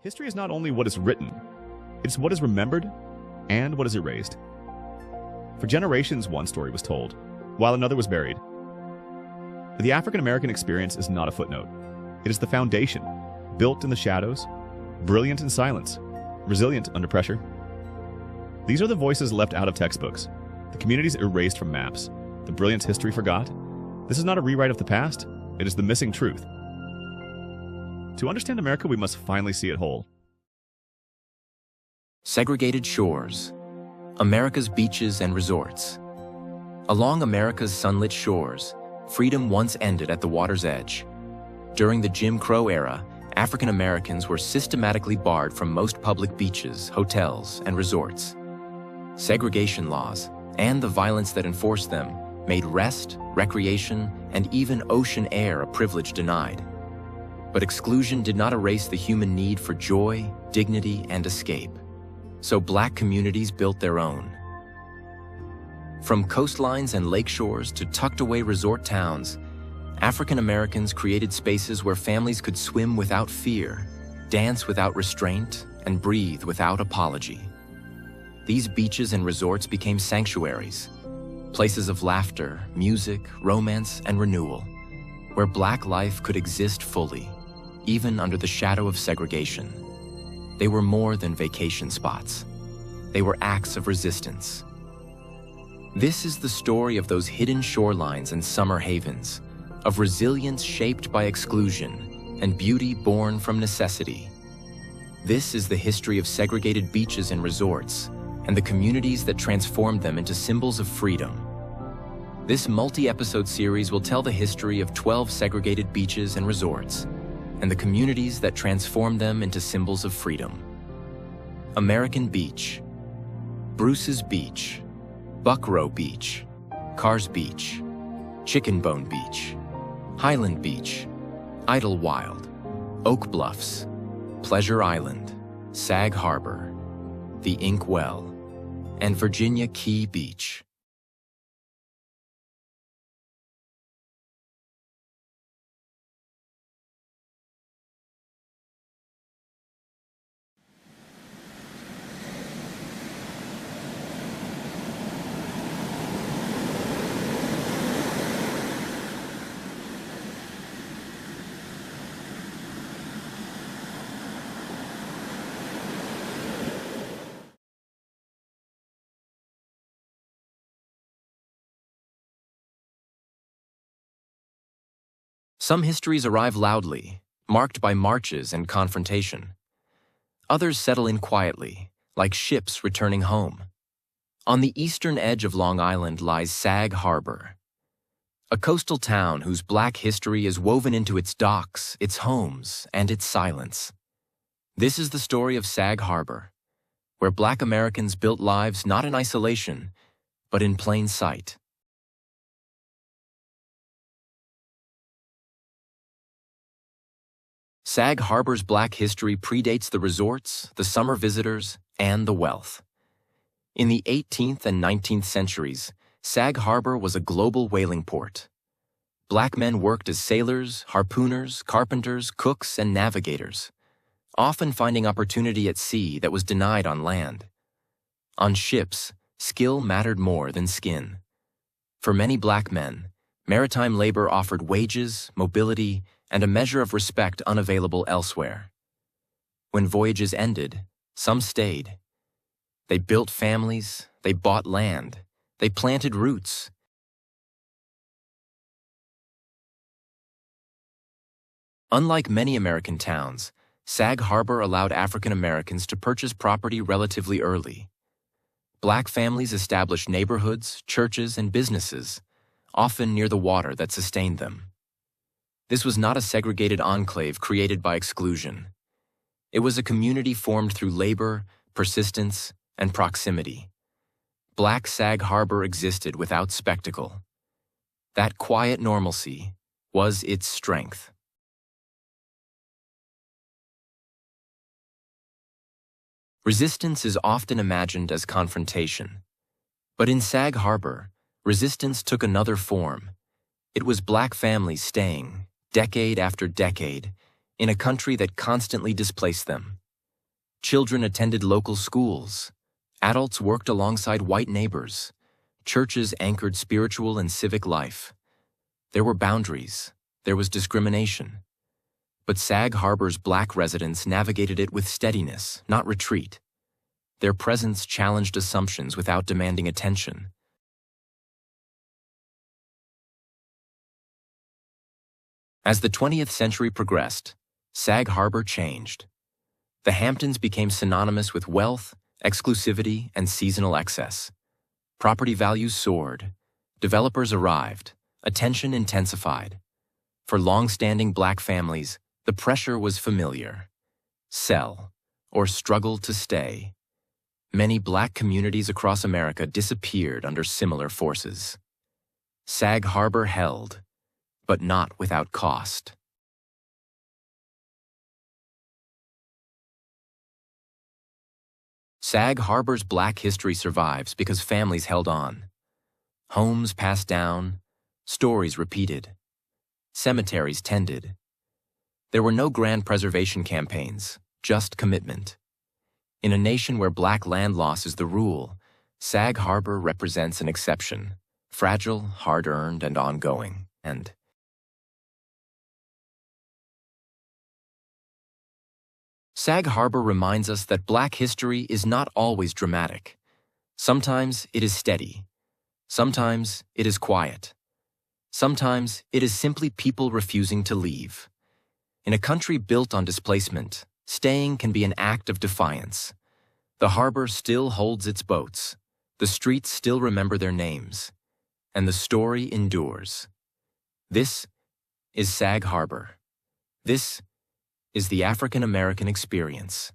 History is not only what is written, it's what is remembered and what is erased. For generations, one story was told, while another was buried. The African American experience is not a footnote. It is the foundation, built in the shadows, brilliant in silence, resilient under pressure. These are the voices left out of textbooks, the communities erased from maps, the brilliant history forgot. This is not a rewrite of the past, it is the missing truth. To understand America, we must finally see it whole. Segregated shores, America's beaches and resorts. Along America's sunlit shores, freedom once ended at the water's edge. During the Jim Crow era, African Americans were systematically barred from most public beaches, hotels, and resorts. Segregation laws, and the violence that enforced them, made rest, recreation, and even ocean air a privilege denied. But exclusion did not erase the human need for joy, dignity, and escape. So Black communities built their own. From coastlines and lake shores to tucked-away resort towns, African Americans created spaces where families could swim without fear, dance without restraint, and breathe without apology. These beaches and resorts became sanctuaries, places of laughter, music, romance, and renewal, where Black life could exist fully, even under the shadow of segregation. They were more than vacation spots. They were acts of resistance. This is the story of those hidden shorelines and summer havens, of resilience shaped by exclusion and beauty born from necessity. This is the history of segregated beaches and resorts, and the communities that transformed them into symbols of freedom. This multi-episode series will tell the history of 12 segregated beaches and resorts, and the communities that transformed them into symbols of freedom. American Beach, Bruce's Beach, Buckrow Beach, Carr's Beach, Chicken Bone Beach, Highland Beach, Idlewild, Oak Bluffs, Pleasure Island, Sag Harbor, the Ink Well, and Virginia Key Beach. Some histories arrive loudly, marked by marches and confrontation. Others settle in quietly, like ships returning home. On the eastern edge of Long Island lies Sag Harbor, a coastal town whose Black history is woven into its docks, its homes, and its silence. This is the story of Sag Harbor, where Black Americans built lives not in isolation, but in plain sight. Sag Harbor's Black history predates the resorts, the summer visitors, and the wealth. In the 18th and 19th centuries, Sag Harbor was a global whaling port. Black men worked as sailors, harpooners, carpenters, cooks, and navigators, often finding opportunity at sea that was denied on land. On ships, skill mattered more than skin. For many Black men, maritime labor offered wages, mobility, and a measure of respect unavailable elsewhere. When voyages ended, some stayed. They built families, they bought land, they planted roots. Unlike many American towns, Sag Harbor allowed African Americans to purchase property relatively early. Black families established neighborhoods, churches, and businesses, often near the water that sustained them. This was not a segregated enclave created by exclusion. It was a community formed through labor, persistence, and proximity. Black Sag Harbor existed without spectacle. That quiet normalcy was its strength. Resistance is often imagined as confrontation. But in Sag Harbor, resistance took another form. It was Black families staying, decade after decade, in a country that constantly displaced them. Children attended local schools. Adults worked alongside white neighbors. Churches anchored spiritual and civic life. There were boundaries. There was discrimination. But Sag Harbor's black residents navigated it with steadiness, not retreat. Their presence challenged assumptions without demanding attention. As the 20th century progressed, Sag Harbor changed. The Hamptons became synonymous with wealth, exclusivity, and seasonal excess. Property values soared. Developers arrived. Attention intensified. For long-standing black families, the pressure was familiar. Sell, or struggle to stay. Many black communities across America disappeared under similar forces. Sag Harbor held, but not without cost. Sag Harbor's black history survives because families held on. Homes passed down, stories repeated, cemeteries tended. There were no grand preservation campaigns, just commitment. In a nation where black land loss is the rule, Sag Harbor represents an exception, fragile, hard-earned, and ongoing. Sag Harbor reminds us that black history is not always dramatic. Sometimes it is steady. Sometimes it is quiet. Sometimes it is simply people refusing to leave. In a country built on displacement, staying can be an act of defiance. The harbor still holds its boats. The streets still remember their names. And the story endures. This is Sag Harbor. This is the African American experience.